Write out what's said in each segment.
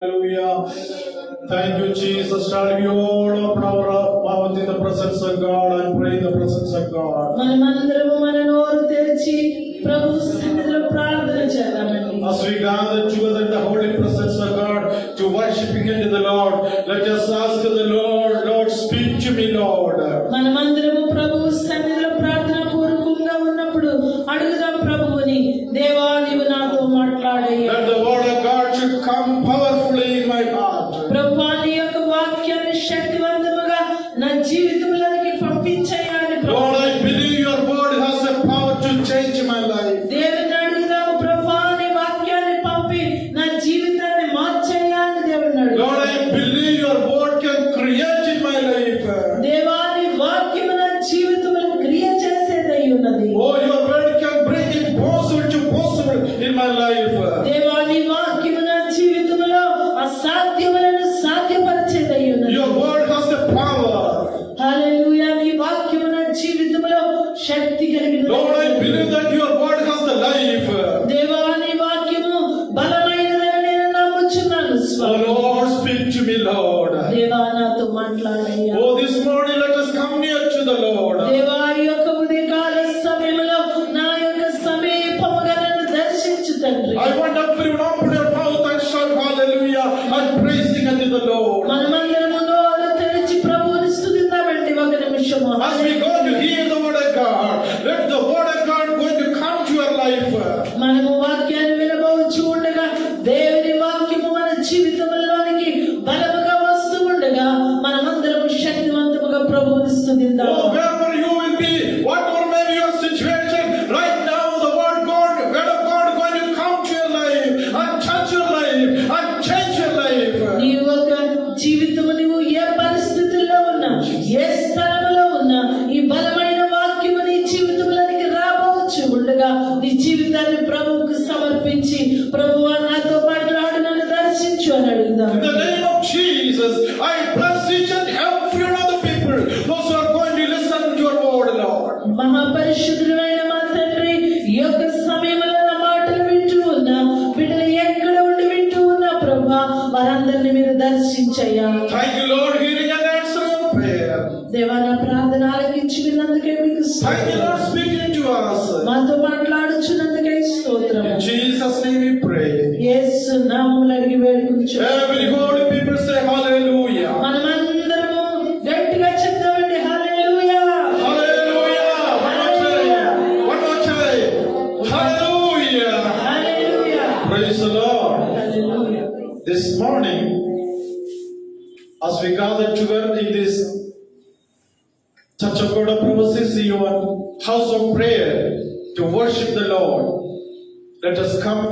Hallelujah. Thank you, Jesus. Shall we all open our mouth in the presence of God and pray in the presence of God? మనమందరము మన నోరు తెరిచి ప్రభు సన్నిధిలో ప్రార్థన చేద్దామండి. As we gather together in the holy presence of God to worshiping into the Lord, let us ask the Lord, Lord, speak to me, Lord. మనమందరము ప్రభు సన్నిధిలో ప్రార్థన పూర్వకంగా ఉన్నప్పుడు అడుగుదాం ప్రభువుని, దేవా నీవు నాతో మాట్లాడయ్యా. That the word of God should come powerfully in my heart. ప్రభువా నీ యొక్క వాక్యాన్ని శక్తివంతముగా నా జీవితంలోకి పంపించయ్యా అని Lord, I believe your word has the power to change my life. దేవుని అడుగుదాము, ప్రభువా నీ వాక్యాన్ని పంపి నా జీవితాన్ని మార్చయ్యా అని దేవుని అడుగుదాం. Lord, I believe your word can create in my life. దేవా నీ వాక్యము నా జీవితంలో క్రియ చేసేదై ఉన్నది. Oh, your word can bring impossible to possible in my life. దేవా నీ వాక్యము నా జీవితంలో అసాధ్యములను సాధ్యపరిచేదై ఉన్నది. Your word has the power. హల్లెలూయా, నీ వాక్యము నా జీవితంలో శక్తి కలిగినది. Lord, I believe that your word has the life. దేవా నీ వాక్యము బలమైనదని నేను నమ్ముచున్నాను Oh Swamy. Lord, speak to me, Lord. దేవా నాతో మాట్లాడయ్యా. Oh, this morning let us come near to the Lord. దేవా ఈ యొక్క ఉదయకాల సమయంలో నా యొక్క సమీపముగా నన్ను దర్శించు తండ్రి. I want everyone open your mouth and shout hallelujah and praising unto the Lord. మనమందరము నోరు తెరిచి ప్రభువుని స్తుతిద్దామండి ఒక నిమిషము. As we go to hear the word of God, let the word of God going to come to your life. మనము వాక్యాన్ని వినబోచు ఉండగా దేవుని వాక్యము మన జీవితంలోనికి బలముగా వస్తూ ఉండగా మనమందరము శక్తివంతముగా ప్రభువుని స్తుతిద్దాం. Oh, wherever you will be, whatever may be your situation, right now the word of God going to come to your life and touch your life and change your life. నీ యొక్క జీవితము నీవు ఏ పరిస్థితుల్లో ఉన్నా, ఏ స్థలంలో ఉన్నా, ఈ బలమైన వాక్యము నీ జీవితంలోనికి రాబోచు ఉండగా నీ జీవితాన్ని ప్రభువుకు సమర్పించి, ప్రభువా నాతో మాట్లాడు, నన్ను దర్శించు అని అడుగుదాం. In the name of Jesus, I bless each and every one of the people, those who are going to listen to your word, Lord. మహాపరిశుద్ధుడైన మా తండ్రి, ఈ యొక్క సమయంలో నా మాటలు వింటూ ఉన్నా బిడ్డలు ఎక్కడ ఉండి వింటూ ఉన్నా ప్రభువా, వారందరినీ మీరు దర్శించయ్యా. Thank you, Lord, hearing and answering prayer. దేవా నా ప్రార్థన ఆలకించి విన్నందుకే మీకు Thank you, స్తోత్రం. Lord, speaking to us. మాతో మాట్లాడుచున్నందుకే స్తోత్రం. In Jesus' name we pray. యేసు నామములో అడిగి వేడుకొనుచు. Every holy people say hallelujah. మనమందరము గట్టిగా చెప్తామండి హల్లెలూయా. Hallelujah. One more time. Hallelujah. Hallelujah. Praise the Lord. Hallelujah. This morning, as we gather together in this Church of God of Prophecies, your house of prayer, to worship the Lord, let us come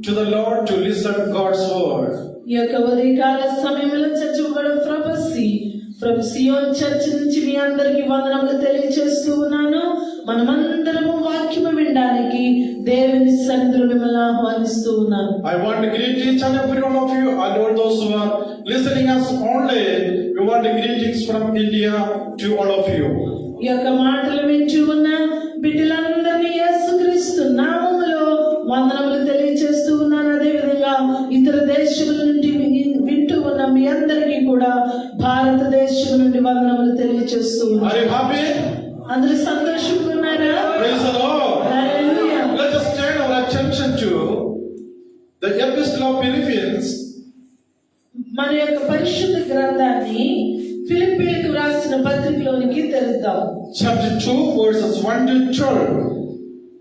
to the Lord to listen to God's word. ఈ యొక్క ఉదయకాల సమయంలో church of God ప్రొఫెసీ from Sion church నుంచి మీ అందరికి వందనములు తెలియజేస్తూ ఉన్నాను. మనమందరము వాక్యము వినడానికి దేవుని సన్నిధిలో మిమ్మల్ని ఆహ్వానిస్తూ ఉన్నాను. I want to greet each and every one of you, and all those who are listening us online. We want greetings from India to all of you. ఈ యొక్క మాటలు వింటూ ఉన్న బిడ్డలందరినీ యేసుక్రీస్తు నామములో వందనములు తెలియజేస్తూ ఉన్నాను. అదేవిధంగా ఇతర దేశముల నుండి వింటూ ఉన్న మీ అందరికీ కూడా భారతదేశం నుండి వందనములు తెలియజేస్తూ ఉన్నాను. Are you happy? అందరూ సంతోషంగా ఉన్నారా? Praise the Lord. Hallelujah. Let us turn our attention to the Epistle of Philippians, మన యొక్క పరిశుద్ధ గ్రంథాన్ని ఫిలిప్పీయులకు రాసిన పత్రికలోనికి తెరుద్దాం. chapter 2, verses 1 to 12.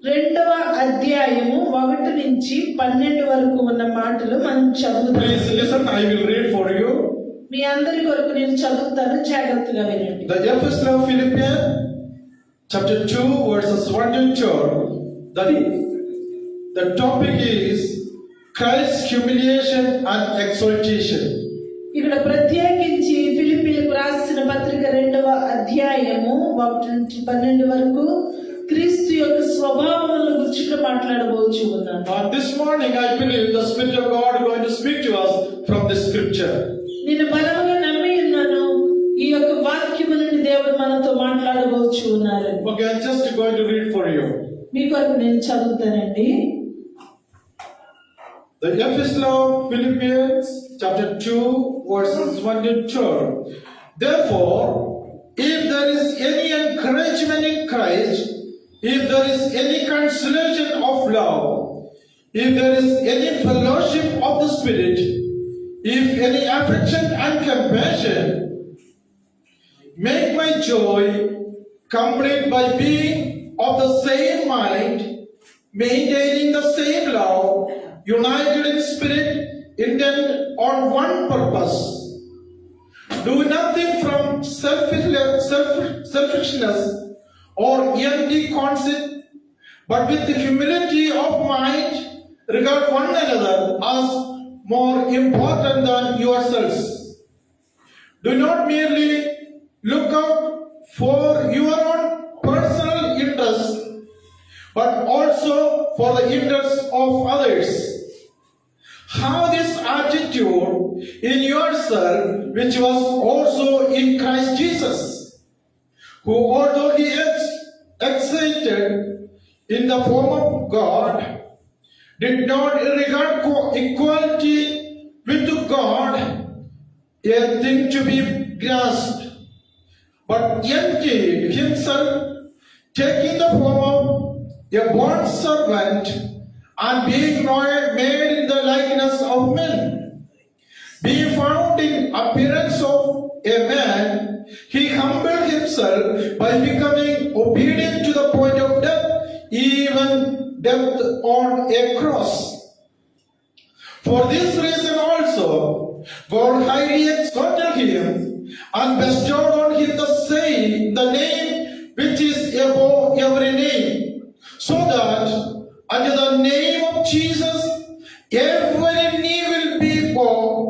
2వ అధ్యాయము 1 నుంచి 12 వరకు ఉన్న మాటలు మనం చదువుదాం. Please listen, I will read for you. మీ అందరి కొరకు నేను చదువుతాను, జాగ్రత్తగా వినండి. The Epistle of Philippians, chapter 2, verses 1 to 12. The topic is Christ's humiliation and exaltation. ఇక్కడ ప్రత్యేకించి ఫిలిప్పీయులకు రాసిన పత్రిక 2వ అధ్యాయము 1 నుంచి 12 వరకు క్రీస్తు యొక్క స్వభావములను గురించి మాట్లాడబోచు ఉన్నాను. This morning I believe the Spirit of God is going to speak to us from the scripture. నేను బలముగా నమ్మి ఉన్నాను, ఈ యొక్క వాక్యము నుండి దేవుడు మనతో మాట్లాడబోచు ఉన్నారు. Okay, I'm just going to read for you. మీ కొరకు నేను చదువుతానండి. The Epistle of Philippians, chapter 2, verses 1 to 12. Therefore, if there is any encouragement in Christ, if there is any consolation of love, if there is any fellowship of the Spirit, if any affection and compassion, make my joy complete by being of the same mind, maintaining the same love, united in spirit, intent on one purpose. Do nothing from selfishness or empty conceit, but with the humility of mind, regard one another as more important than yourselves. Do not merely look out for your own personal interests, but also for the interests of others. Have this attitude in yourself, which was also in Christ Jesus, who, although he existed in the form of God, did not regard equality with God a thing to be grasped, but emptied himself, taking the form of a bond servant, and being made in the likeness of men. Being found in appearance of a man, he humbled himself by becoming obedient to the point of death, even death on a cross. For this reason also, God highly exalted him and bestowed on him the name which is above every name, so that under the name of Jesus every knee will be bowed,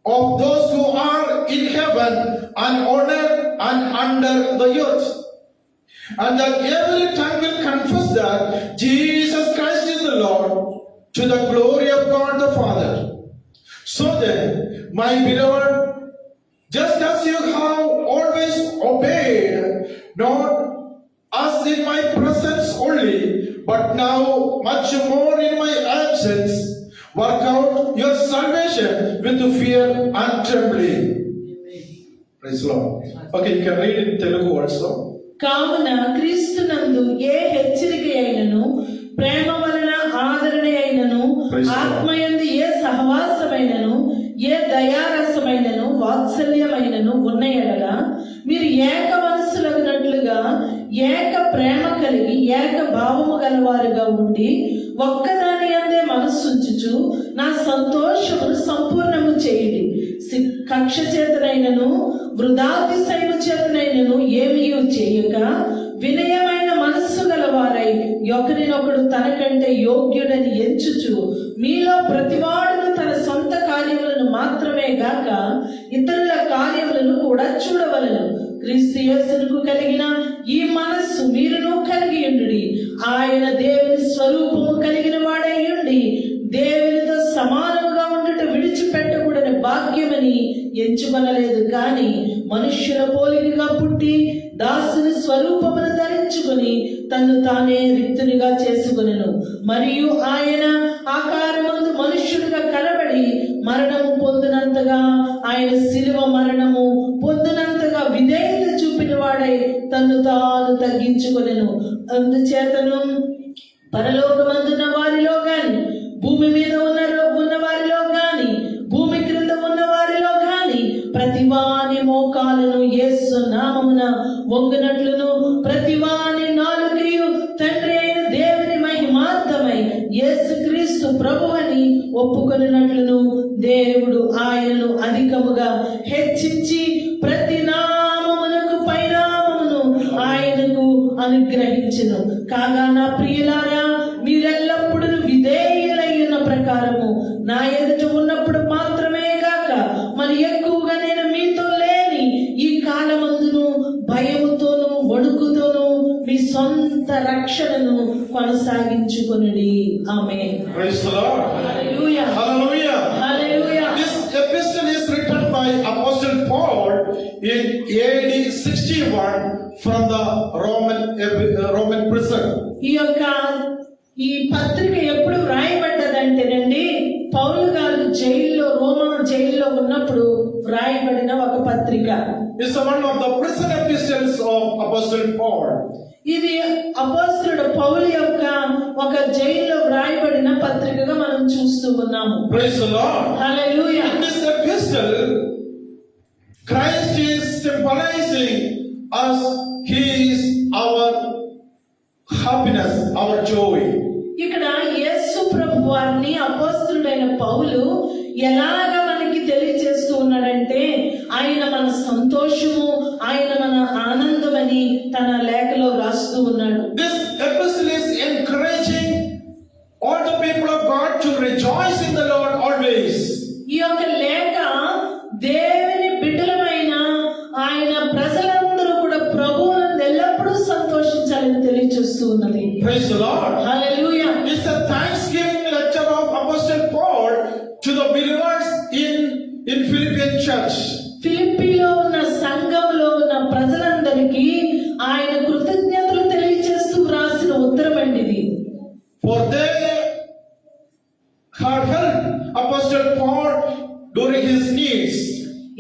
of those who are in heaven and on earth and under the earth, and that every tongue will confess that Jesus Christ is the Lord, to the glory of God the Father. So then, my beloved, just as you have always obeyed, not as in my presence only, but now much more in my absence, work out your salvation with fear and trembling. Praise the Lord. Okay, you can read in Telugu also. కావున క్రీస్తునందు ఏ హెచ్చరిక అయినను, ప్రేమ వలన ఆదరణ అయినను, ఆత్మయందు ఏ సహవాసమైనను, ఏ దయారసమైనను, వాత్సల్యమైనను ఉన్న ఎడల మీరు ఏక మనస్సులగునట్లుగా ఏక ప్రేమ కలిగి ఏక భావము గలవారుగా ఉండి ఒక్కదాని అందే మనస్సుంచుచు నా సంతోషమును సంపూర్ణము చేయండి. కక్ష చేతనైనను వృధాతిశయము చేతనైనను ఏమీయూ చేయక వినయమైన మనస్సు గలవారై ఒకరినొకడు తనకంటే యోగ్యుడని ఎంచుచు మీలో ప్రతివాడును తన సొంత కార్యములను మాత్రమే గాక ఇతరుల కార్యములను కూడా చూడవలెను. క్రీస్తు యేసునకు కలిగిన ఈ మనస్సు మీరును కలిగి ఉండుడి. ఆయన దేవుని స్వరూపము కలిగిన వాడై ఉండి దేవునితో సమానముగా ఉండుట విడిచిపెట్టకూడని భాగ్యమని ఎంచుకొనలేదు, కానీ మనుష్యుల పోలికగా పుట్టి దాసుని స్వరూపమును ధరించుకొని తన్ను తానే రిక్తునిగా చేసుకొనెను. మరియు ఆయన ఆకారమందు మనుష్యుడిగా కనబడి మరణము పొందినంతగా, ఆయన శిలువ మరణము పొందినంతగా విధేయత చూపిన వాడై తన్ను తాను తగ్గించుకొనెను. అందుచేతను పరలోకమందున్న వారిలో గాని, భూమి మీద ఉన్న వారిలో గాని, భూమి క్రింద ఉన్న వారిలో గాని ప్రతివాని మోకాలను యేసు నామమున వంగునట్లును, ప్రతివాని నాలుకయు తండ్రి అయిన దేవుని మహిమార్థమై యేసుక్రీస్తు ప్రభువని ఒప్పుకొనినట్లును దేవుడు ఆయనను అధికముగా హెచ్చించి ప్రతి నామమునకు పైనామమును ఆయనకు అనుగ్రహించును. కాగా నా ప్రియులారా, మీరెల్లప్పుడూ విధేయులైన ప్రకారము నా ఎదుట ఉన్నప్పుడు మాత్రమే గాక మరి ఎక్కువగా నేను మీతో లేని ఈ కాలమందును భయముతోను వణుకుతోను మీ సొంత రక్షణను కొనసాగించుకొనుడి. ఆమేన్. Praise the Lord. Hallelujah. Hallelujah. Hallelujah. This epistle is written by Apostle Paul in AD 61 from the Roman prison. ఈ పత్రిక ఎప్పుడు వ్రాయబడ్డదంటేనండి, పౌలు గారు జైల్లో రోమా జైల్లో ఉన్నప్పుడు వ్రాయబడిన ఒక పత్రిక. It's one of the prison epistles of Apostle Paul. ఇది అపోస్తలుడు పౌలు యొక్క ఒక జైల్లో వ్రాయబడిన పత్రికగా మనం చూస్తూ ఉన్నాము. Praise the Lord. Hallelujah. In this epistle, Christ is symbolizing us. He is our happiness, our joy. ఇక్కడ యేసు ప్రభు వారిని అపోస్తలుడైన పౌలు ఎలాగ మనకి తెలియజేస్తూ ఉన్నాడంటే ఆయన మన సంతోషము, ఆయన మన ఆనందమని తన లేఖలో రాస్తూ ఉన్నాడు. This epistle is encouraging all the people of God to rejoice in the Lord always. ఈ యొక్క లేఖ దేవుని బిడ్డలమైన ఆయన ప్రజలందరూ కూడా ప్రభువునందు ఎల్లప్పుడూ సంతోషించాలని తెలియజేస్తూ ఉన్నది. Praise the Lord. Hallelujah. It's a thanksgiving letter of Apostle Paul to the believers in Philippian church. ఫిలిప్పీలో ఉన్న సంఘంలో ఉన్న ప్రజలందరికీ ఆయన కృతజ్ఞతలు తెలియజేస్తూ రాసిన ఉత్తరం అండి ఇది. For they had helped Apostle Paul during his needs.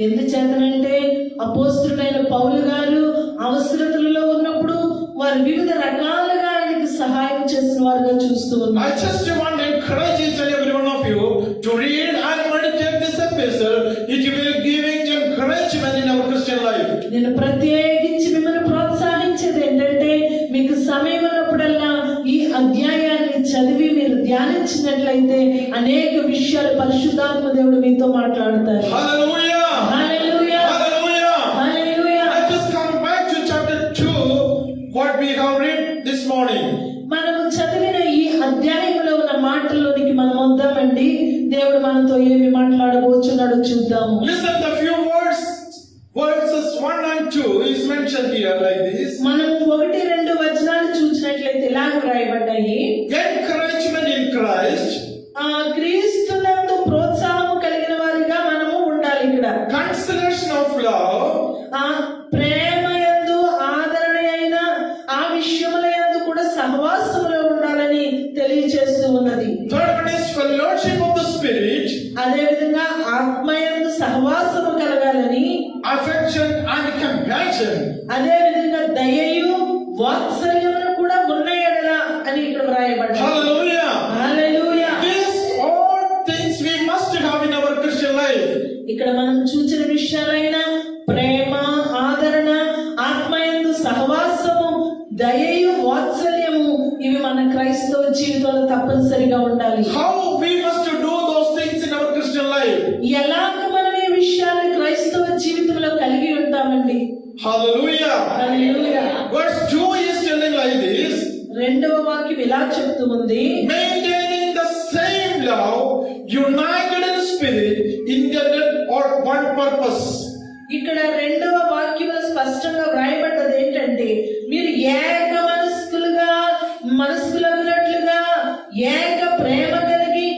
ఎందుచేతనంటే అపోస్తలుడైన పౌలు గారు అవసరతలలో ఉన్నప్పుడు వారు వివిధ రకాలుగా ఆయనకి సహాయం చేసిన వారుగా చూస్తూ ఉన్నారు. I just want to encourage each and every one of you to read and meditate this epistle. It will giving encouragement in our Christian life. నేను ప్రత్యేకించి మిమ్మల్ని ప్రోత్సహించేది ఏంటంటే మీకు సమయం ఉన్నప్పుడల్లా ఈ అధ్యాయాన్ని చదివి మీరు ధ్యానించినట్లయితే అనేక విషయాలు పరిశుద్ధాత్మ దేవుడు మీతో మాట్లాడతారు. Hallelujah. Hallelujah. Hallelujah. Hallelujah. Let us come back to chapter 2, what we have read this morning. మనము చదివిన ఈ అధ్యాయంలో ఉన్న మాటల్లోనికి మనం వద్దామండి. దేవుడు మనతో ఏమి మాట్లాడబోచున్నాడో చూద్దాము. Listen, the few verses 1 and 2 is mentioned here like this. మనం 1-2 వచనాలు చూసినట్లయితే ఇలాగ రాయబడ్డాయి. Encouragement in Christ. క్రీస్తునందు ప్రోత్సాహం కలిగిన వారిగా మనము ఉండాలి. ఇక్కడ Consideration of love. ప్రేమ యందు ఆదరణ అయిన ఆ విషయముల యందు కూడా సహవాసములో ఉండాలని తెలియజేస్తూ ఉన్నది. Third one is fellowship of the Spirit. అదే విధంగా ఆత్మయందు సహవాసము కలగాలని, Affection and compassion. అదే విధంగా దయయు వాత్సల్యమును కూడా ఉన్న ఎడల అని ఇక్కడ వ్రాయబడ్డాయి. Hallelujah. Hallelujah. These all things we must have in our Christian life. ఇక్కడ మనం చూసిన విషయాలైన ప్రేమ, ఆదరణ, ఆత్మయందు సహవాసము, దయయు వాత్సల్యము ఇవి మన క్రైస్తవ జీవితంలో తప్పనిసరిగా ఉండాలి. How we must do those things in our Christian life. ఎలాగ మనం ఈ విషయాన్ని క్రైస్తవ జీవితంలో కలిగి ఉంటామండి. Hallelujah. Hallelujah. Verse 2 is telling like this. రెండవ వాక్యం ఇలా చెప్తూ ఉంది. Maintaining the same love, united in spirit, intended or one purpose. ఇక్కడ రెండవ వాక్యంలో స్పష్టంగా వ్రాయబడ్డది ఏంటంటే మీరు ఏక మనస్కులన్నట్లుగా ఏక ప్రేమ కలిగి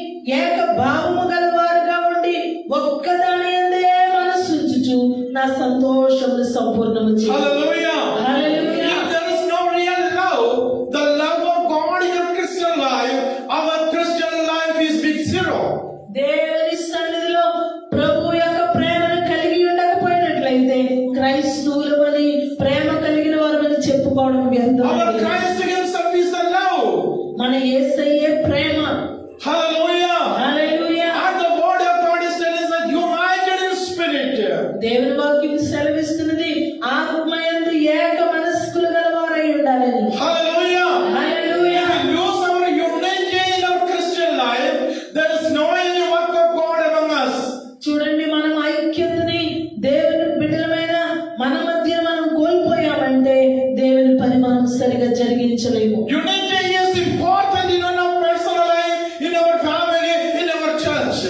ఏక భావము గలవారుగా ఉండి ఒక్కదాని యందే మనస్సు ఉంచుచు నా సంతోషమును సంపూర్ణము చేయుడి. Hallelujah. Hallelujah. If there is no real love, the love of God in your Christian life, our Christian life is big zero. దేవుని సన్నిధిలో ప్రభు యొక్క ప్రేమను కలిగి ఉండకపోయినట్లయితే క్రైస్తవులమని ప్రేమ కలిగిన వారమని చెప్పుకోవడం వ్యర్థం. Our Christ himself is the love. మన యేసయ్యే ప్రేమ. Hallelujah. Hallelujah. And the word of God is telling us that united in spirit. దేవుని వాక్యం సెలవిస్తున్నది ఆత్మయందు ఏక మనస్కులు గలవారై ఉండాలని. Hallelujah. Hallelujah. If we lose our unity in our Christian life, there is no any work of God among us. చూడండి, మనం ఐక్యతని దేవుని బిడ్డలమైన మన మధ్య మనం కోల్పోయామంటే దేవుని పని మనం సరిగా జరిగించలేము. Unity is important in our personal life, in our family, in our church.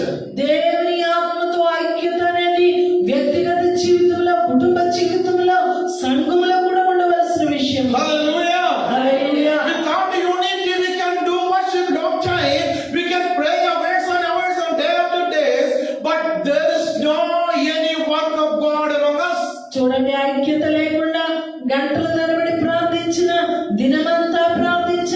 దేవుని ఆత్మతో ఐక్యత అనేది వ్యక్తిగత జీవితంలో, కుటుంబ జీవితంలో, సంఘంలో కూడా ఉండవలసిన విషయం. Hallelujah. Hallelujah. Without unity, we can do worship doctrine, we can pray hours and hours and day after days, but there is no any work of God among us. చూడండి, ఐక్యత లేకుండా గంటల తరబడి ప్రార్థించిన, దినమంతా ప్రార్థించిన,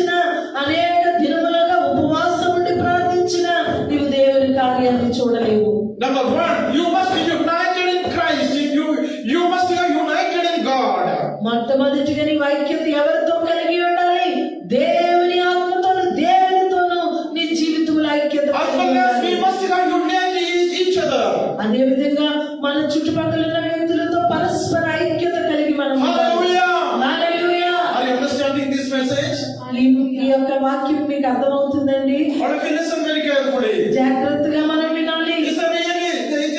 You must be united in Christ. You must be united in God. మొట్టమొదటిగా నీ ఐక్యత ఎవరితో కలిగి ఉండాలి? దేవుని ఆత్మతోను, దేవునితోను నీ జీవితంలో ఐక్యత As కలిగి well as we ఉండాలి. must have unity in each other. అదే విధంగా మన చుట్టుపక్కల ఉన్న వ్యక్తులతో పరస్పర ఐక్యత కలిగి మనం ఉండాలి. Hallelujah. Hallelujah. Are you understanding this message? ఈ యొక్క వాక్యం మీకు అర్థమవుతుందండి? Or if you listen very carefully. జాగ్రత్తగా మనం వినాలి. It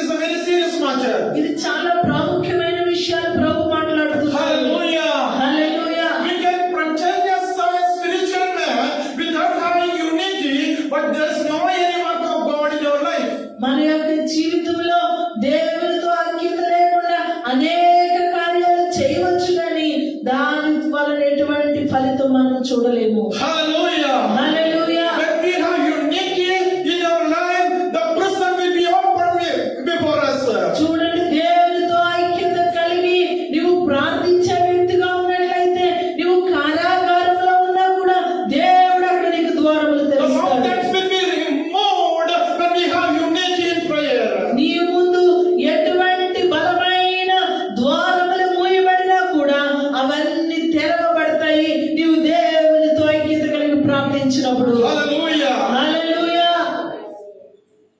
is a very serious matter. ఇది చాలా ప్రాముఖ్యమైన విషయాలు ప్రభు మాట్లాడుతున్నారు. Hallelujah. Hallelujah. We can pretend as some spiritual man without having unity, but there is no any work of God in your life. మన యొక్క జీవితంలో దేవునితో ఐక్యత లేకుండా అనేక కార్యాలు చేయవచ్చు కానీ దాని వలన ఎటువంటి ఫలితం మనం చూడలేము. Hallelujah. Hallelujah. When we have unity in our life, the prison will be open before us. చూడండి, దేవునితో ఐక్యత కలిగి నువ్వు ప్రార్థించే వ్యక్తిగా ఉన్నట్లయితే నువ్వు కారాగారంలో ఉన్నా కూడా దేవుడు అక్కడ నీకు ద్వారములు The తెరుస్తాడు. mountains will be removed when we have unity in prayer. నీ ముందు ఎటువంటి బలమైన ద్వారములు మూయబడినా కూడా అవన్నీ తెరవబడతాయి నీవు దేవునితో ఐక్యత కలిగి ప్రార్థించినప్పుడు. Hallelujah. Hallelujah.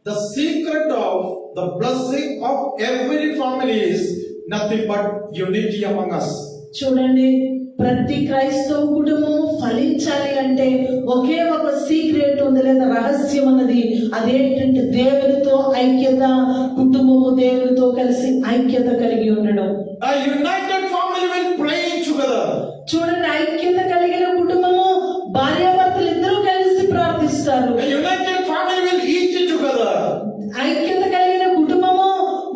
The secret of the blessing of every family is nothing but unity among us. చూడండి, ప్రతి క్రైస్తవ కుటుంబము ఫలించాలి అంటే ఒకే ఒక సీక్రెట్ ఉంది లేదా రహస్యం అన్నది. అదేంటంటే దేవునితో ఐక్యత, కుటుంబము దేవునితో కలిసి ఐక్యత కలిగి ఉండడం. A united family will pray together. చూడండి, ఐక్యత కలిగిన కుటుంబము భార్యాభర్తలు ఇద్దరూ కలిసి ప్రార్థిస్తారు. A united family will eat together. ఐక్యత కలిగిన కుటుంబము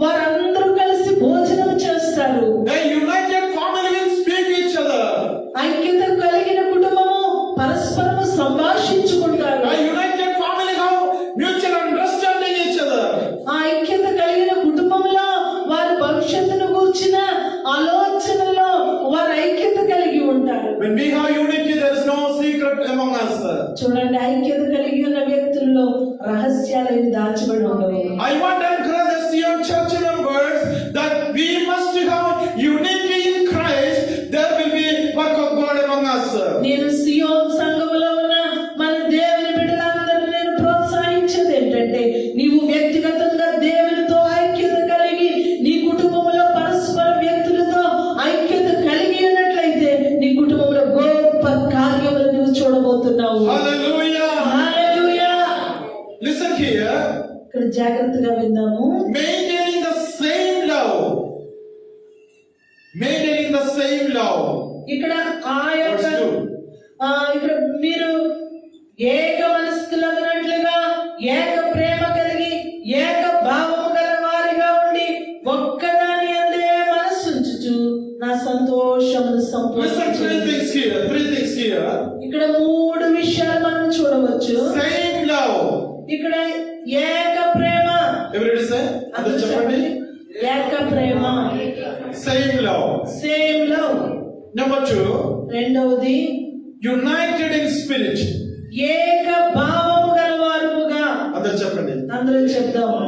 వారందరూ కలిసి భోజనం చేస్తారు. A united family will speak each other. ఐక్యత కలిగిన కుటుంబము పరస్పరము సంభాషించుకుంటారు. A united family have mutual understanding each other. ఆ ఐక్యత కలిగిన కుటుంబంలో వారి భవిష్యత్తును కూర్చిన ఆలోచనలో వారు ఐక్యత కలిగి ఉంటారు. When we have unity, there is no secret among us. చూడండి, ఐక్యత కలిగి ఉన్న వ్యక్తుల్లో రహస్యాలు ఏమి దాచబడి ఉండవు. I want to encourage the Sion church members that we must have unity in Christ. There will be work of God among us. నేను సియోన్ సంఘములో ఉన్న మన దేవుని బిడ్డలందరినీ నేను ప్రోత్సహించేది ఏంటంటే నీవు వ్యక్తిగతంగా దేవునితో ఐక్యత కలిగి నీ కుటుంబంలో పరస్పర వ్యక్తులతో ఐక్యత కలిగి ఉన్నట్లయితే నీ కుటుంబంలో గొప్ప కార్యములు నువ్వు చూడబోతున్నావు. Hallelujah. హల్లెలూయా. Listen here. ఇక్కడ జాగ్రత్తగా విందాము. Maintaining the same love. Maintaining the same love. ఇక్కడ ఆ యొక్క ఇక్కడ మీరు ఏక మనస్కులగినట్లుగా ఏక ప్రేమ కలిగి ఏక భావము గల వారిగా ఉండి ఒక్కదాని అందే మనస్సుంచుచు నా సంతోషమును Listen, Sampoorna. three things here. ఇక్కడ మూడు విషయాలు మనం చూడవచ్చు. Same love. ఇక్కడ ఏక ప్రేమ. Everybody say? అందరూ చెప్పండి. ఏక ప్రేమ. Same love. Same love. Number 2. రెండవది United in spirit. ఏక భావము గలవారుగా. అందరూ చెప్పండి. అందరూ చెప్దాము.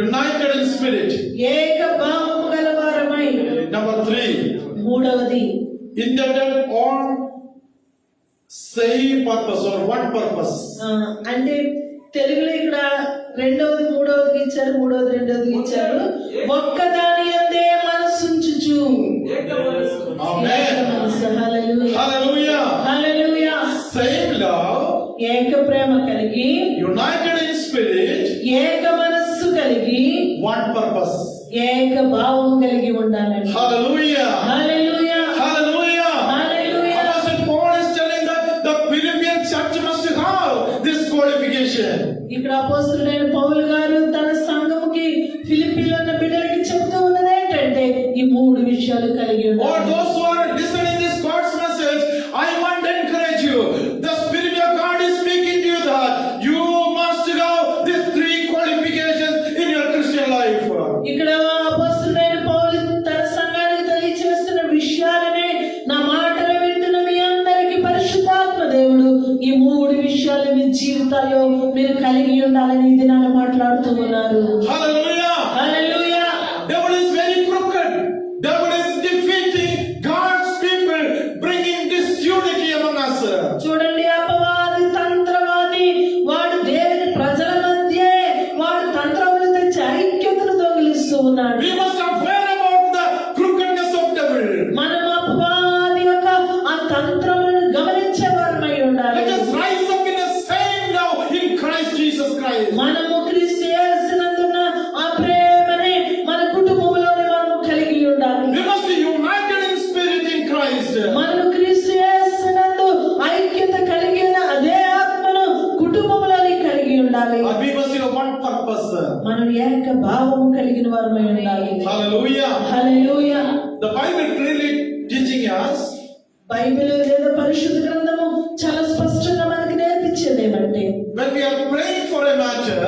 United in spirit. ఏక భావము గలవారమై. Number 3. మూడవది Intended on same purpose or one purpose. అంటే తెలుగులో ఇక్కడ రెండవది మూడవది ఇచ్చారు, మూడవది రెండవది ఇచ్చారు. ఒక్కదాని అందే మనస్సుంచుచు. Amen. ఏక మనస్సు. హల్లెలూయా. Hallelujah. హల్లెలూయా. Same love. ఏక ప్రేమ కలిగి United in spirit. ఏక మనస్సు కలిగి One purpose. ఏక భావం కలిగి ఉండాలండి. Hallelujah. Hallelujah. Hallelujah. Hallelujah. Apostle Paul is telling that the Philippian church must have this qualification. ఇక్కడ అపోస్తలుడైన పౌలు గారు తన సంఘముకి ఫిలిప్పీలో ఉన్న బిడ్డలకి చెప్తూ ఉన్నది ఏంటంటే ఈ మూడు విషయాలు కలిగి Or ఉండాలి. those who are listening this God's message, I want to encourage you. The Spirit of God is speaking to you that you must have these 3 qualifications in your Christian life. ఇక్కడ అపోస్తలుడైన పౌలు తన సంఘానికి తెలియజేస్తున్న విషయాలనే నా మాటలు వింటున్న మీ అందరికీ పరిశుద్ధాత్మ దేవుడు ఈ మూడు విషయాలు మీ జీవితాల్లో మీరు కలిగి ఉండాలని ఇది నన్ను మాట్లాడుతూ ఉన్నారు. Hallelujah. ఉన్నాడు. We must aware about the crookedness of devil. మనం అపవాది యొక్క ఆ తంత్రములను గమనించే వారమై ఉండాలి. Let us rise up in the same love in Christ Jesus Christ. మనము క్రీస్తు యేసునందున్న ఆ ప్రేమని మన కుటుంబంలోనే మనము కలిగి ఉండాలి. We must be united in spirit in Christ. మనము క్రీస్తు యేసునందు ఐక్యత కలిగి ఉన్న అదే ఆత్మను కుటుంబంలోనే కలిగి ఉండాలి. And we must have one purpose. మనం ఏక భావము కలిగిన వారమై ఉండాలి. Hallelujah. Hallelujah. The Bible clearly teaching us Bible లేదా పరిశుద్ధ గ్రంథము చాలా స్పష్టంగా మనకు నేర్పించేది ఏమంటే, when we are praying for a matter,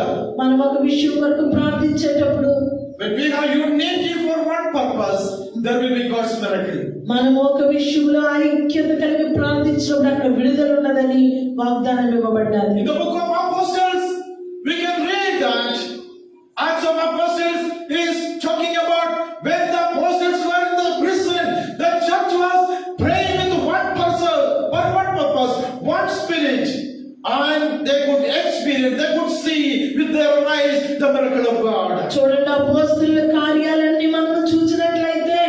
మనం ఒక విషయం కొరకు ప్రార్థించేటప్పుడు, when we have unity for one purpose, there will be God's miracle. మనం ఒక విషయంలో ఐక్యత కలిగి ప్రార్థించినప్పుడు అక్కడ విడుదల ఉన్నదని వాగ్దానం ఇవ్వబడ్డది. In the book of Apostles, we can read that Acts of Apostles is talking about when the apostles were in the prison, the church was praying with one person, for one purpose, one spirit, and they could experience, they could see with their eyes the miracle of God. చూడండి, అపోస్తలుల కార్యాలన్నీ మనం చూసినట్లయితే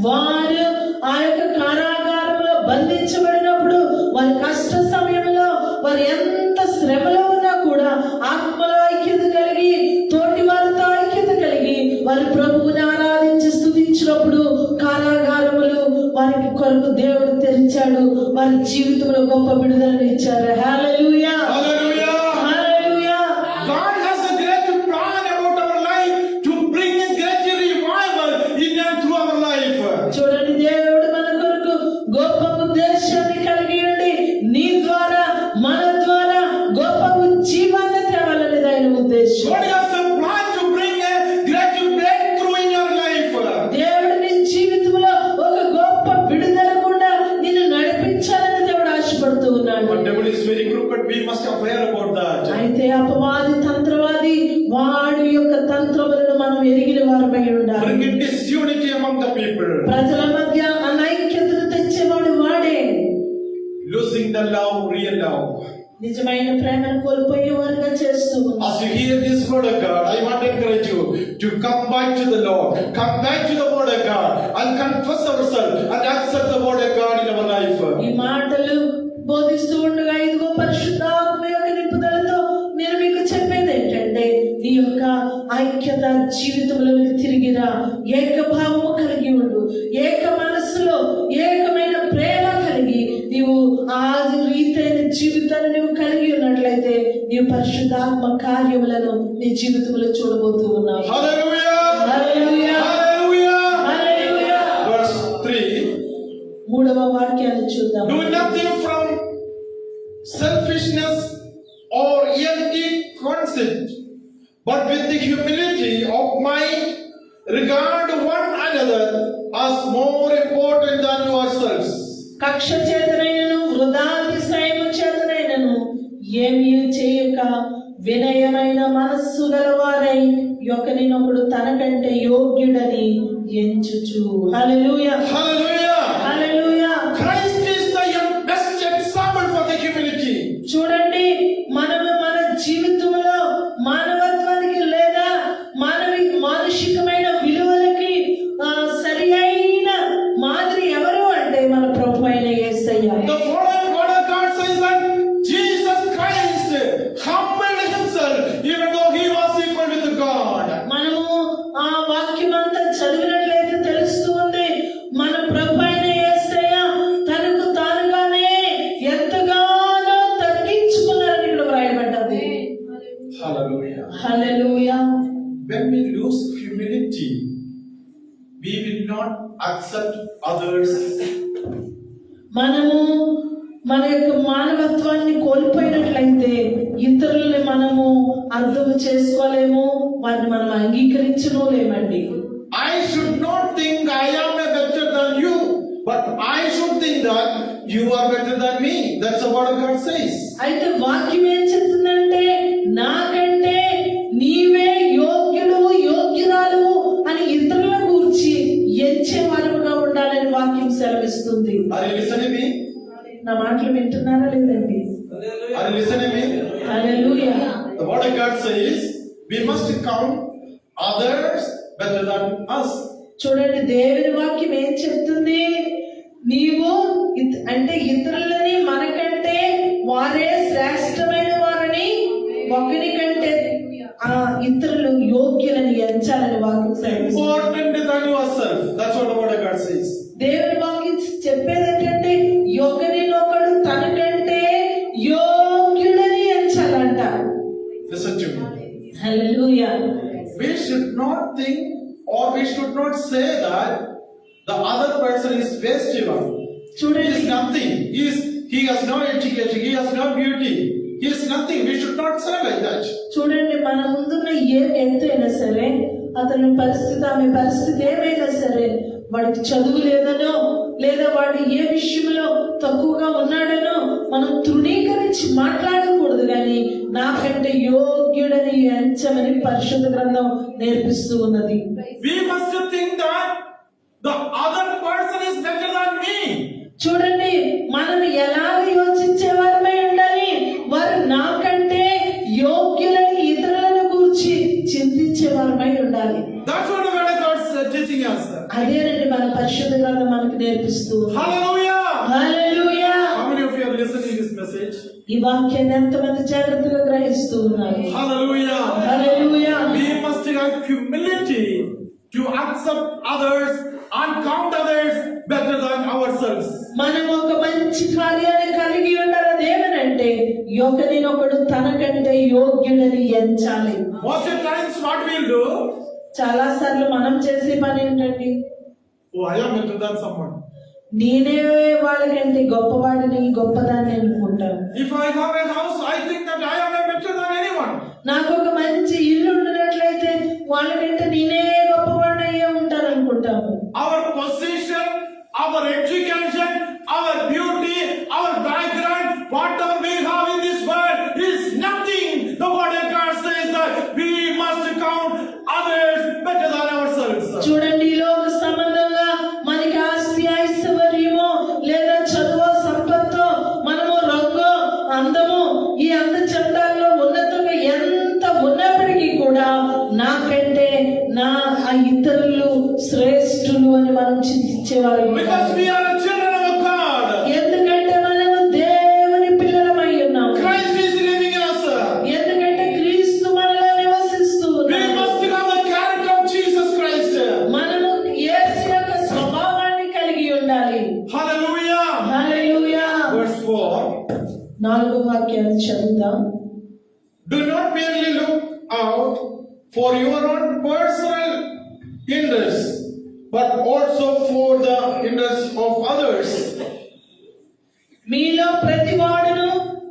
వారు ఆ యొక్క కారాగారంలో బంధించబడినప్పుడు వారి కష్ట సమయంలో వారు ఎంత శ్రమలో ఉన్నా కూడా ఆత్మలో ఐక్యత కలిగి తోటి వారితో ఐక్యత కలిగి వారి ప్రభువుని ఆరాధించి స్తుతించినప్పుడు కారాగారములు వారికి కొరకు దేవుడు తెరిచాడు. వారి జీవితంలో గొప్ప విడుదలను ఇచ్చారు. హల్లెలూయా. Hallelujah! Hallelujah. God has a great plan about our life to bring a great revival in and through our life. చూడండి, దేవుడు మన కొరకు గొప్ప ఉద్దేశాన్ని కలిగి ఉండి నీ ద్వారా మన ద్వారా గొప్ప ఉజ్జీవాన్ని తేవాలనేది ఆయన ఉద్దేశం. God has a plan to bring a great breakthrough in your life. దేవుడు నీ జీవితంలో ఒక గొప్ప విడుదల కూడా నిన్ను నడిపించాలని దేవుడు ఆశపడుతూ ఉన్నాడు. But devil is very crooked. We must aware about that. అయితే అపవాది తంత్రవాది వాడి యొక్క తంత్రములను మనం ఎరిగిన వారమై ఉండాలి. Bringing disunity among the people. ప్రజల మధ్య అనైక్యతను తెచ్చేవాడు వాడే. Losing the love, real love. నిజమైన ప్రేమను కోల్పోయేవారుగా చేస్తూ ఉన్నాడు. As you hear this word of God, I want to encourage you to come back to the Lord. Come back to the word of God and confess ourselves and accept the word of God in our life. ఈ మాటలు బోధిస్తూ ఉండగా ఇదిగో పరిశుద్ధాత్మ యొక్క నింపుదలతో నేను మీకు చెప్పేది ఏంటంటే, నీ యొక్క ఐక్యత జీవితంలో తిరిగిరా, ఏకభావము కలిగి ఉండు, ఏక మనస్సులో ఏకమైన ప్రేమ కలిగి నీవు ఆ రీతైన జీవితాన్ని నువ్వు కలిగి ఉన్నట్లయితే నీవు పరిశుద్ధాత్మ కార్యములను నీ జీవితంలో చూడబోతూ ఉన్నావు. Hallelujah! హల్లెలూయా. Hallelujah! హల్లెలూయా. Verse 3. 3వ వాక్యాన్ని చూద్దాం. Do nothing from selfishness or empty conceit, but with the humility of mind, regard one another as more important than yourselves. కక్ష చేతనైనను వృధాతిశయము చేతనైనను ఏమీ చేయక వినయమైన మనస్సు గలవారై ఒకరినొకడు తనకంటే యోగ్యుడని ఎంచుచు. హల్లెలూయా. Hallelujah! Hallelujah. Christ is the best example for the humility. చూడండి, మనము మన జీవితంలో మానవత్వానికి లేదా మానుషికమైన విలువలకి సరి అయిన మాదిరి ఎవరు అంటే మన ప్రభు అయిన యేసయ్య. The following word of God says that Jesus Christ humbled himself even though he was equal with God. మనము ఆ వాక్యం అంతా చదివినట్లయితే తెలుస్తూ ఉంది, మన ప్రభు అయిన యేసయ్య తనకు తానుగానే ఎంతగానో తగ్గించుకున్నారని ఇక్కడ వ్రాయబడ్డది. Hallelujah. Hallelujah. When we lose humility, we will not accept others. మనము మన యొక్క మానవత్వాన్ని కోల్పోయినట్లయితే ఇతరులని మనము అర్థం చేసుకోలేము, వారిని మనం అంగీకరించలేమండి. I should not think I am a better than you, but I should think that you are better than me. That's what God says. అయితే వాక్యం ఏం చెప్తుందంటే, నాకంటే నీవే యోగ్యుడు యోగ్యురాలు అని ఇతరుల గురించి ఎంచే వారముగా ఉండాలని వాక్యం సెలవిస్తుంది. Are you listening me? నా మాటలు వింటున్నారా లేదండి? Are you listening me? Hallelujah. The word of God says we must count others better than us. చూడండి, దేవుని వాక్యం ఏం చెప్తుంది? నీవు అంటే ఇతరులని మనకంటే వారే శ్రేష్టమైన వారని ఒకరి కంటే ఇతరులు యోగ్యులని ఎంచాలని వాక్యం సెలవిస్తుంది. Important than yourself. That's what the word of God says. దేవుని వాక్యం చెప్పేది ఏంటంటే ఒకరినొకడు తనకంటే యోగ్యుడని ఎంచాలంట. Listen to me. Hallelujah. We should not think or we should not say that the other person is festival. He is nothing. He has no education. He has no beauty. He is nothing. We should not say like that. చూడండి, మన ముందున్న ఏ వ్యక్తి అయినా సరే, అతని పరిస్థితి ఆమె పరిస్థితి ఏమైనా సరే, వాడికి చదువు లేదనో లేదా వాడు ఏ విషయంలో తక్కువగా ఉన్నాడనో మనం తృణీకరించి మాట్లాడకూడదు, కానీ నాకంటే యోగ్యుడని ఎంచమని పరిశుద్ధ గ్రంథం నేర్పిస్తూ ఉన్నది. We must think that the other person is better than me. చూడండి, మనం ఎలాగ యోచించే వారమై ఉండాలి? వారు నాకంటే యోగ్యులని ఇతరులను గురించి చింతించే వారమై ఉండాలి. That's what the word of God is teaching us. అదేనండి మన పరిశుద్ధ గ్రంథం మనకు నేర్పిస్తూ. Hallelujah. Hallelujah. How many of you are listening this message? ఈ వాక్యాన్ని ఎంతమంది జాగ్రత్తగా గ్రహిస్తూ ఉన్నారు? Hallelujah. Hallelujah. We must have humility to accept others and count others better than ourselves. మనం ఒక మంచి కార్యాన్ని కలిగి ఉండాలి. అదేమనంటే ఒకరినొకడు తనకంటే యోగ్యుడని ఎంచాలి. Most of the times what we'll do? చాలా సార్లు మనం చేసే పని ఏంటండి? Oh, I am better than someone. నేనే వాళ్ళకంటే గొప్పవాడిని గొప్పదాన్ని అనుకుంటాను. If I have a house, I think that I am better than anyone. నాకు ఒక మంచి ఇల్లు ఉన్నట్లయితే వాళ్ళకంటే నేనే గొప్పవాడిని అయ్యే ఉంటాను అనుకుంటాము. Our position, our education, our beauty, our background, whatever we have in this world is nothing. The word of God says that we must count others better than ourselves. చూడండి, ఈ లోక సంబంధంగా మనకి ఆస్తి ఐశ్వర్యమో లేదా చదువు సంపత్తో మనము రంగు అందము ఈ అందచందాల్లో ఉన్నతంగా ఎంత ఉన్నప్పటికీ కూడా నాకంటే నా ఆ ఇతరులు శ్రేష్ఠులు అని మనం చింతించేవారు. Because we are children of God. ఎందుకంటే మనము దేవుని పిల్లలమై ఉన్నాము. Christ is living in us. ఎందుకంటే క్రీస్తు మనలో నివసిస్తూ We ఉన్నాడు. must have the character of Jesus Christ. మనము యేసు యొక్క స్వభావాన్ని కలిగి ఉండాలి. Hallelujah. హల్లెలూయా. Verse 4. 4వ వాక్యాన్ని చదువుదాం. Do not merely look out for your own personal interests, but also for the interests of others. మీలో ప్రతివాడును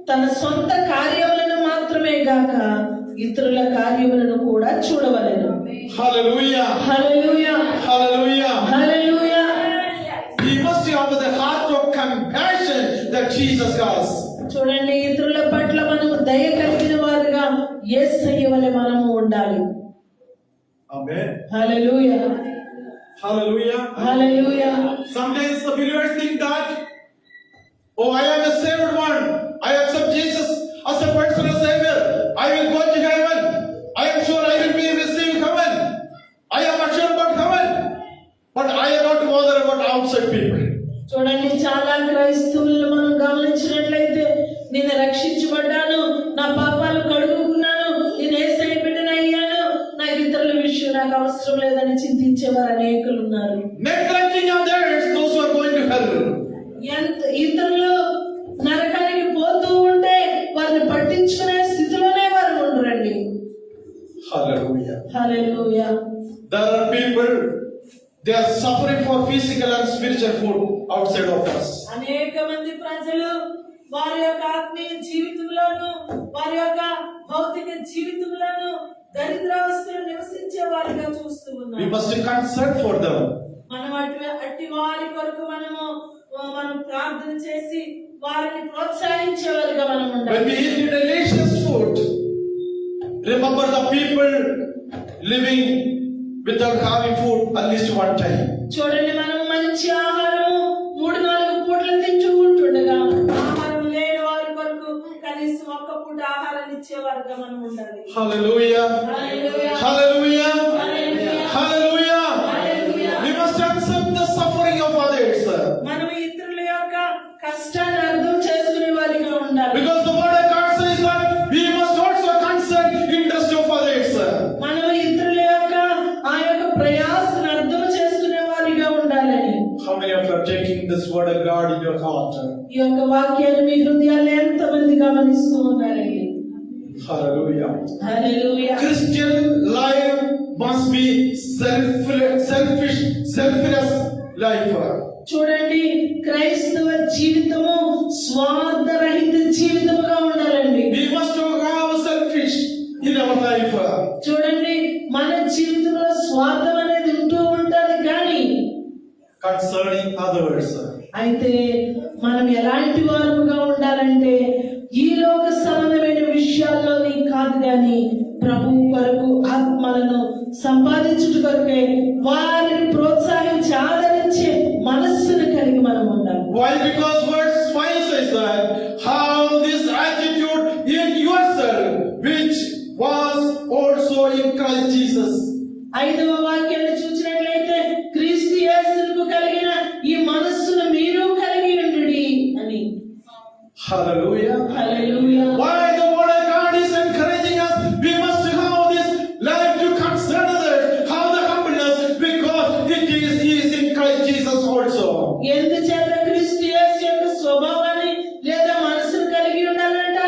తన సొంత కార్యములను మాత్రమే గాక ఇతరుల కార్యములను కూడా చూడవలెను. Hallelujah. Hallelujah. Hallelujah. Hallelujah. We must have the heart of compassion that Jesus has. చూడండి, ఇతరుల పట్ల మనము దయ కలిగిన వారుగా యేసయ్య వలె మనము ఉండాలి. Amen. Hallelujah. Hallelujah. Hallelujah. Sometimes the believers think that, oh, I am a saved one. I accept Jesus as a personal savior. I will go to heaven. I am sure I will be received heaven. I am assured about heaven. But I am not bothered about outside people. చూడండి, చాలా క్రైస్తవులను మనం గమనించినట్లయితే నేను రక్షించబడ్డాను, నా పాపాలు కడుగుకున్నాను, నేను యేసయ్య బిడ్డను అయ్యాను, నాకు ఇతరుల విషయం నాకు అవసరం లేదని చింతించేవారు అనేకులు ఉన్నారు. Neglecting others, those who are going to hell. ఎంత ఇతరులు నరకానికి పోతూ ఉంటే వారిని పట్టించుకునే స్థితిలోనే వారు ఉండరండి. Hallelujah. Hallelujah. There are people, they are suffering for physical and spiritual food outside of us. అనేక మంది ప్రజలు వారి యొక్క ఆత్మీయ జీవితంలోను వారి యొక్క భౌతిక జీవితంలోను దరిద్రావస్థలో నివసించే వారిగా చూస్తూ We ఉన్నారు. must concern for them. మనం అట్టి వారి కొరకు మనం ప్రార్థన చేసి వారిని ప్రోత్సహించే వారిగా మనం When ఉండాలి. we eat delicious food, remember the people living without having food at least one time. చూడండి, మనం మంచి ఆహారం 3-4 పూటలు తింటూ ఉంటుండగా ఆహారం లేని వారి కొరకు కనీసం ఒక్క పూట ఆహారాన్ని ఇచ్చేవారుగా మనం ఉండాలి. Hallelujah. Hallelujah. Hallelujah. Hallelujah. Hallelujah. are taking this word of God in your heart? ఈ యొక్క వాక్యాన్ని మీ హృదయాల్లో ఎంతమంది గమనిస్తూ ఉన్నారండి? Hallelujah. Hallelujah. Christian life must be selfless life. చూడండి, క్రైస్తవ జీవితము స్వార్థరహిత జీవితముగా ఉండాలండి. We must have selfish in our life. చూడండి, మన జీవితంలో స్వార్థం అనేది ఉంటూ ఉంటది, కానీ Concerning others. అయితే మనం ఎలాంటి వారముగా ఉండాలంటే ఈ లోక సంబంధమైన విషయాల్లోని కాదు, కానీ ప్రభువు కొరకు ఆత్మలను సంపాదించుట కొరకే వారిని ప్రోత్సహించి ఆదరించే మనస్సును కలిగి మనం ఉండాలి. Why? Because verse 5 says that how this attitude in yourself, which was also in Christ Jesus. 5వ వాక్యాన్ని చూసినట్లయితే క్రీస్తు యేసుకు కలిగిన ఈ మనస్సును మీరు కలిగి ఉండుడి అని. Hallelujah. Hallelujah. Why the word of God is encouraging us? We must have this life to concern others. How the humbleness? Because it is in Christ Jesus also. ఎందుచేత క్రీస్తు యేసు యొక్క స్వభావాన్ని లేదా మనసును కలిగి ఉండాలంట.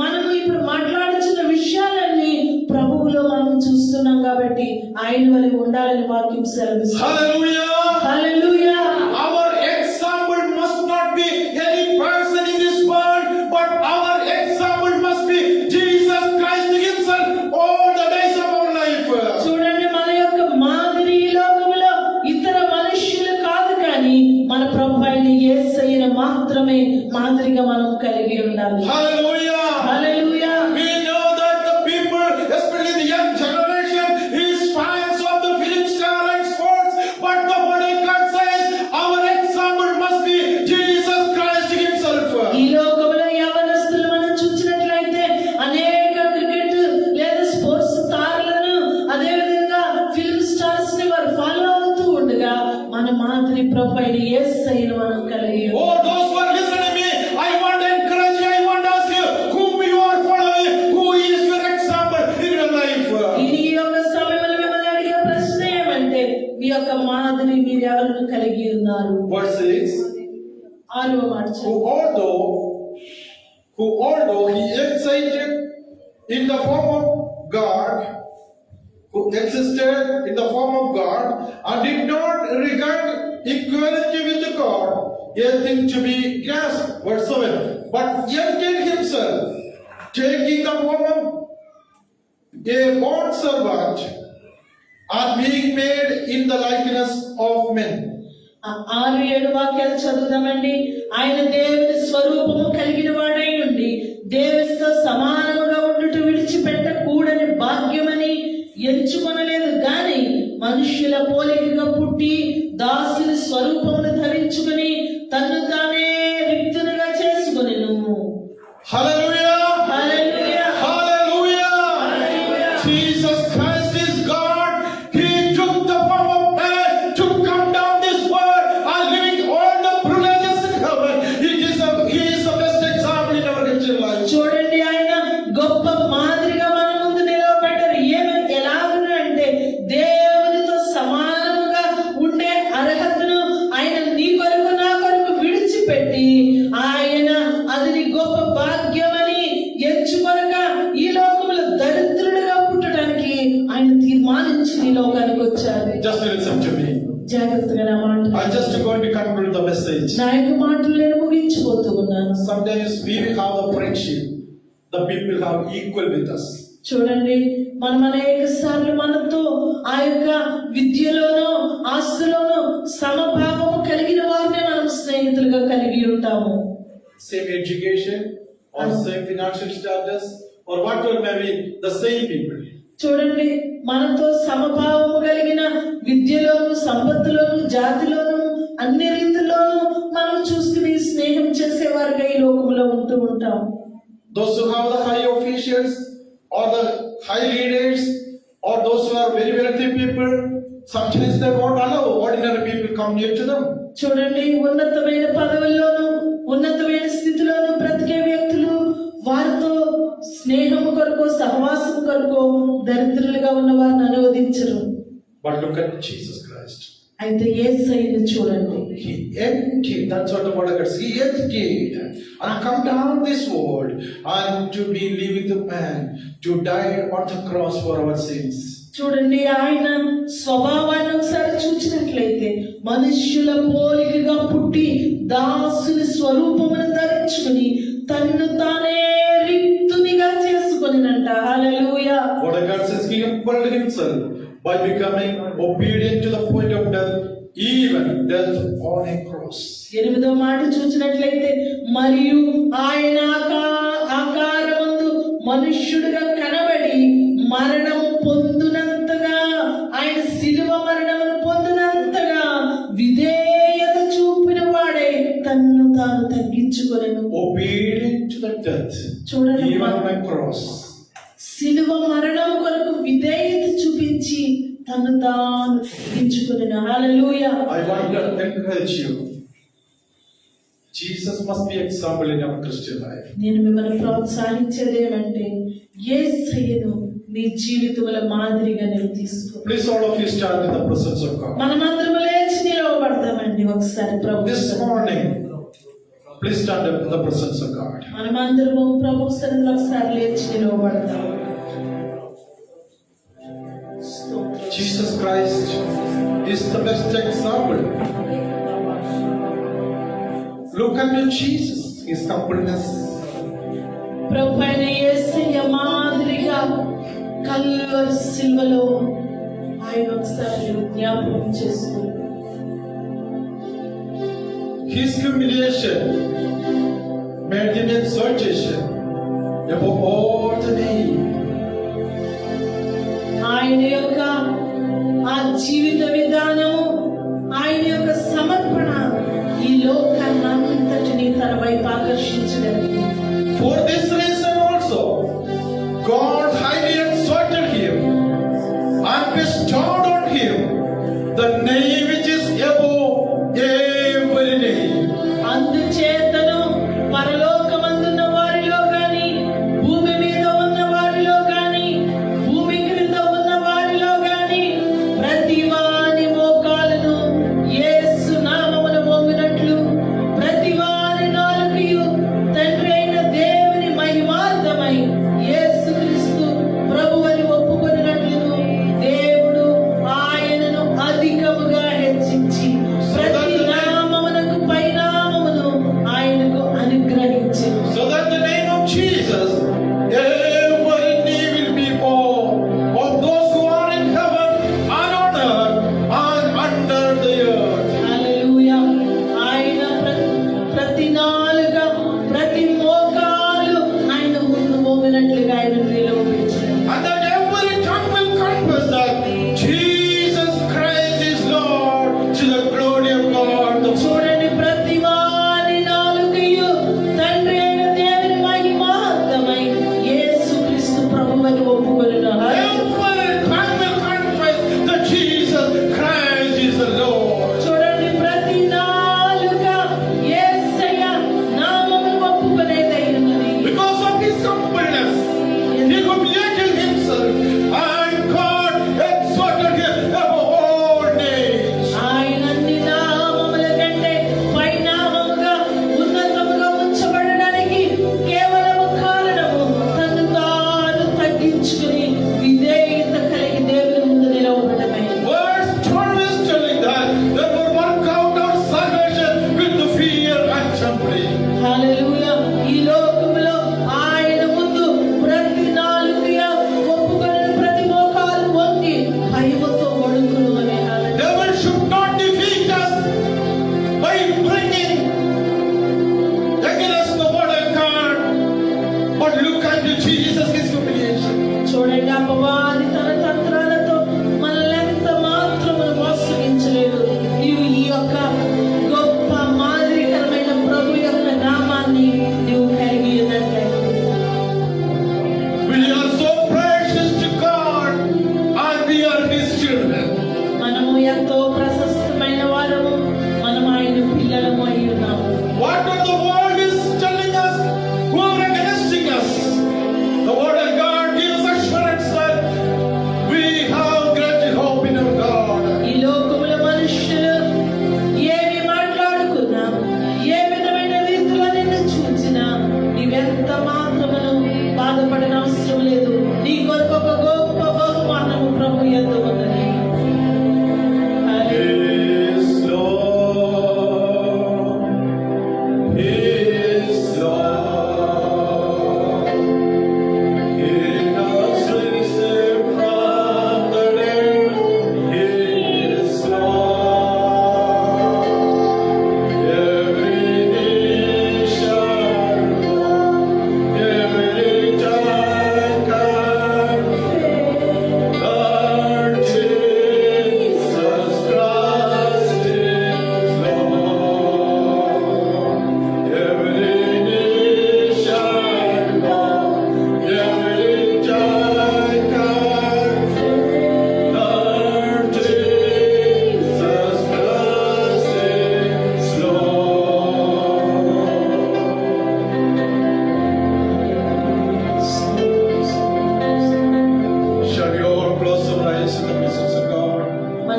మనము ఇప్పుడు మాట్లాడుతున్న విషయాలన్నీ ప్రభువులో మనం చూస్తున్నాం కాబట్టి ఆయన వలె ఉండాలని వాక్యం సెలవిస్తుంది. Hallelujah. Hallelujah. Our example must not be any person in this world, but our example must be Jesus Christ himself all the days of our life. చూడండి, మన యొక్క మాదిరి ఈ లోకములో ఇతర మనుష్యులు కాదు, కానీ మన ప్రభు అయిన యేసయ్యను మాత్రమే మాదిరిగా మనం కలిగి ఉండాలి. Hallelujah. Hallelujah. We know that the people, especially the young generation, is fans of the film star and sports, but the word of God says our example must be Jesus Christ himself. ఈ లోకములో యవనస్తులు మనం చూసినట్లయితే అనేక cricket లేదా sports తారలను, అదే విధంగా film stars ని వారు ఫాలో అవుతూ ఉండగా మన మాదిరి ప్రభు అయిన యేసయ్యను మనం కలిగి ఉన్నాం. Oh, those who are listening to me, I want to encourage you, I want to ask you, whom you are following, who is your example in your life? ఈ యొక్క సమయంలో మిమ్మల్ని అడిగే ప్రశ్న ఏమంటే మీ యొక్క మాదిరి మీరు ఎవరిని కలిగి ఉన్నారు? Verse 6, 6వ మాట who although he existed in the form of God, and did not regard equality with God a thing to be grasped. Verse 7, but emptied himself, taking the form of a bond servant, and being made in the likeness of men. 6-7 వాక్యాలు చదువుదామండి. ఆయన దేవుని స్వరూపము కలిగిన వాడై ఉండి దేవునితో సమానముగా ఉండుట విడిచిపెట్టకూడని భాగ్యమని ఎంచుకొనలేదు, గాని మనుష్యుల పోలికగా పుట్టి దాసుని స్వరూపమును ధరించుకుని తన్ను తానే రిక్తునిగా చేసుకొనెను. Hallelujah! Hallelujah. Hallelujah! Jesus Christ is God. He took the form of man to come down this world and living all the privileges in heaven. He is the best example in our Christian life. చూడండి, ఆయన గొప్ప మాదిరిగా మన ముందు నిలవబడ్డారు. ఎలాగంటే దేవునితో సమానముగా ఉండే అర్హతను ఆయన నీ కొరకు నా కొరకు విడిచిపెట్టి ఆయన అది నీ గొప్ప భాగ్యమని ఎంచుకొనక ఈ లోకములో దరిద్రుడిగా పుట్టడానికి ఆయన తీర్మానించి ఈ లోకానికి వచ్చారు. Just listen to me. జాగ్రత్తగా నా మాట. I'm just going to conclude the message. నా యొక్క మాటలు నేను ముగించిపోతూ ఉన్నాను. Sometimes we will have a friendship. The people have equal with us. చూడండి, మనం అనేక సార్లు మనతో ఆ యొక్క విద్యలోనో ఆస్తులోనో సమభావము కలిగిన వారిని మనం స్నేహితులుగా కలిగి ఉంటాము. Same education or same financial status or whatever may be, the same people. చూడండి, మనతో సమభావము కలిగిన విద్యలోను, సంపత్తులోను, జాతిలోను, అన్ని రీతిలోనూ మనం చూసుకుని స్నేహం చేసేవారుగా ఈ లోకంలో ఉంటూ ఉంటాం. Those who have the high officials or the high leaders or those who are very wealthy people, sometimes they won't allow ordinary people come near to them. చూడండి, ఉన్నతమైన పదవుల్లోనూ ఉన్నతమైన స్థితిలోనూ బ్రతికే వ్యక్తులు వారితో స్నేహము కొరకు, సహవాసం కొరకు దరిద్రులుగా ఉన్న వారిని అనువదించరు. But look at Jesus Christ. అయితే యేసయ్యను చూడండి, He emptied, that's what the word of God says. He emptied and come down this world and to be living the man, to die on the cross for our sins. చూడండి ఆయన స్వభావాన్ని ఒకసారి చూసినట్లయితే మనుష్యుల పోలికగా పుట్టి దాసుని స్వరూపమును ధరించుకుని తన్ను తానే రిక్తునిగా చేసుకొనినంట. హల్లెలూయా. What God says, He humbled Himself by becoming obedient to the point of death, even death on a cross. 8వ మాట చూసినట్లయితే మరియు ఆయన ఆకారమందు మనుష్యుడిగా కనబడి మరణము పొందునంతగా, ఆయన శిలువ మరణమును పొందినంతగా విధేయత చూపిన వాడే తన్ను తాను తగ్గించుకొనెను. Obedient to the death, చూడండి, even on a cross. శిలువ మరణం కొరకు విధేయత చూపించి తను తాను తగ్గించుకొనెను. హల్లెలూయా. I want to encourage you. Jesus must be example in our Christian life. నేను మిమ్మల్ని ప్రోత్సహించేది ఏమంటే యేసయ్యను నీ జీవితముల మాదిరిగా నేను తీసుకో. Please all of you stand in the presence of God. మనమందరం లేచి నిలవబడతామండి ఒకసారి ప్రభు. This morning, please stand up in the presence of God. మనమందరము ప్రభు సన్నిధిలో ఒకసారి లేచి నిలవబడతాం. Jesus Christ is the best example. Look at Jesus, His humbleness. ప్రభు అయిన యేసయ్య మాదిరిగా Calvary సిలువలో ఆయన ఒకసారి జ్ఞాపకం చేసుకోండి. His humiliation made Him exaltation above all the name. ఆయన యొక్క ఆ జీవిత విధానము, ఆయన యొక్క సమర్పణ ఈ లోకాన్ని అంతటిని తన వైపు ఆకర్షించగలిగింది. For this reason also, God highly exalted Him and bestowed on Him the name which is above every name. అందుచేతను పరలోకమందున్న వారిలో గాని, భూమి మీద ఉన్న వారిలో గాని, భూమి క్రింద ఉన్న వారిలో గాని ప్రతి వాని మోకాలును యేసు నామమున వంగినట్లు ప్రతి వాని నాలుకయు తండ్రి అయిన దేవుని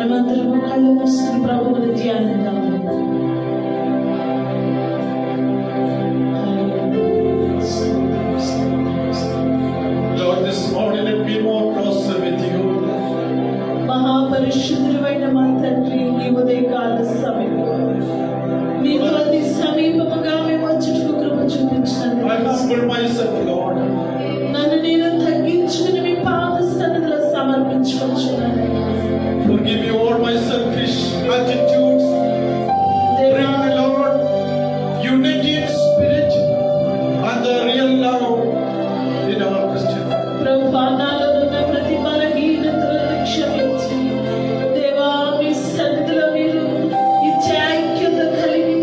మనమందరము కళ్ళు మూసుకుని ప్రభువుని ధ్యానిద్దాము. Lord, this morning let me more closer with you. మహాపరిశుద్ధుడైన మా తండ్రి, ఈ ఉదయకాల సమయంలో మీతో అతి సమీపముగా మేము వచ్చుటకు కృప I చూపించినందుకు humble myself, Lord. నన్ను నేను తగ్గించుకుని మీ పాద సన్నిధిలో సమర్పించుకొచ్చున్నాను. Forgive me all my selfish attitudes. Bring me, Lord, unity in spirit and the real love in our Christian. ప్రభువా, నాలో ఉన్న ప్రతి బలహీనతలను క్షమించి దేవా, మీ సన్నిధిలో మీరు ఇచ్చే ఐక్యత కలిగి,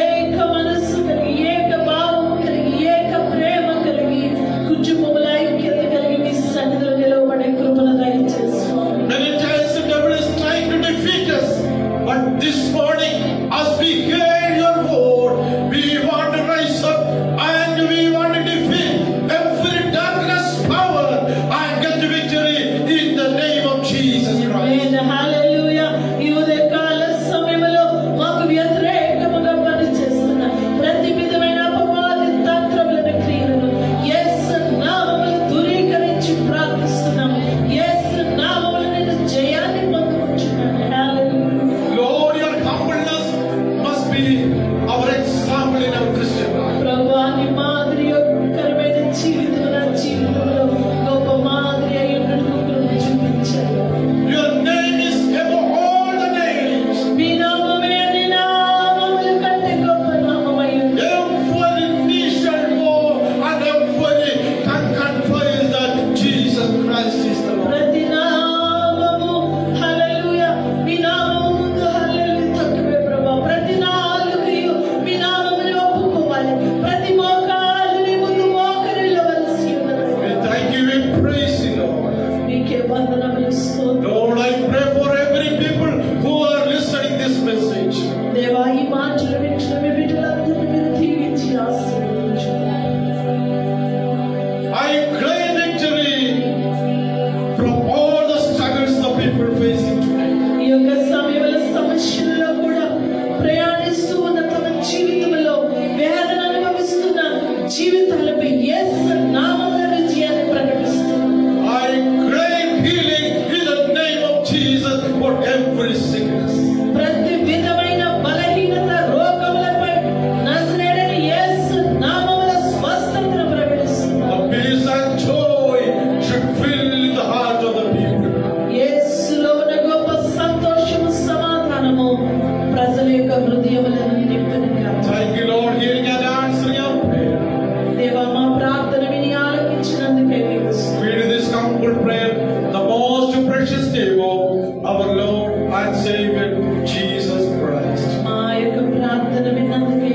ఏక మనస్సు కలిగి, ఏక భావం కలిగి, ఏక ప్రేమ కలిగి, కుటుంబముల ఐక్యత కలిగి మీ సన్నిధిలో నిలవబడే కృపను దయచేసుకోండి. Many times the devil is trying to defeat us, but this morning, as we hear your word, we want to rise up and we want to defeat every darkness power and get the victory in the name of Jesus Christ. ఆమేన్. హల్లెలూయా. ఈ ఉదయకాల సమయంలో మాకు వ్యతిరేకముగా పనిచేస్తున్న ప్రతి విధమైన అపవాది తంత్రములను, క్రియలను యేసు నామములో దూరీకరించి ప్రార్థిస్తున్నాము. యేసు నామములో నేను జయాన్ని పొందుకుంటున్నాను. హల్లెలూయా. Lord, your humbleness must be our example in our Christian life. ప్రభువా, నీ మాదిరికరమైన జీవితం నా జీవితంలో గొప్ప మాదిరి అయ్యున్నట్టు కృప చూపించండి. Your name is above all the names. మీ నామమే నీ నామముల కంటే గొప్ప నామమై ఉంది. Every knee shall bow and every tongue confess that Jesus Christ is the Lord. ప్రతి నామము హల్లెలూయా, మీ నామము ముందు హల్లెలూయా తక్కువే ప్రభువా. ప్రతి నాలుకయు మీ నామముని ఒప్పుకోవాలి. ప్రతి మోకాలు నీ ముందు మోకరిల్లవలసి ఉన్నది. We thank you, we praise you, Lord. నీకే వందనములు, స్తోత్రం. Lord, I pray for every people who are listening this message. దేవా, ఈ మాటలు వింటున్న మీ బిడ్డలందరినీ మీరు దీవించి ఆశీర్వదించండి. I claim victory from all the struggles the people facing today. ఈ యొక్క సమయంలో సమస్యల్లో కూడా ప్రయాణిస్తూ ఉన్న తమ జీవితంలో వేదన అనుభవిస్తున్న జీవితాలపై యేసు నామములో విజయాన్ని ప్రకటిస్తున్నాను. I claim healing in the name of Jesus for every sickness. ప్రతి విధమైన బలహీనత, రోగములపై నజరేయుడైన యేసు నామములో స్వస్థతను ప్రకటిస్తున్నాను. The peace and joy should fill the heart of the people. యేసులో ఉన్న గొప్ప సంతోషము, సమాధానము ప్రజల యొక్క హృదయములను నింపునుగా. Thank you, Lord, hearing and answering our prayer. దేవా, మా ప్రార్థన విని ఆలకించినందుకే మీకు స్తుతులు. We do this humble prayer, the most precious name of our Lord and Savior, Jesus Christ. మా యొక్క ప్రార్థన విన్నందుకే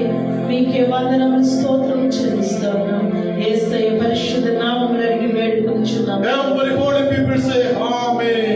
మీకే వందనములు, స్తోత్రం చెల్లిస్తున్నాం. యేసయ్య పరిశుద్ధ నామములో అడిగి వేడుకొనుచున్నాం. Every holy people say, Amen.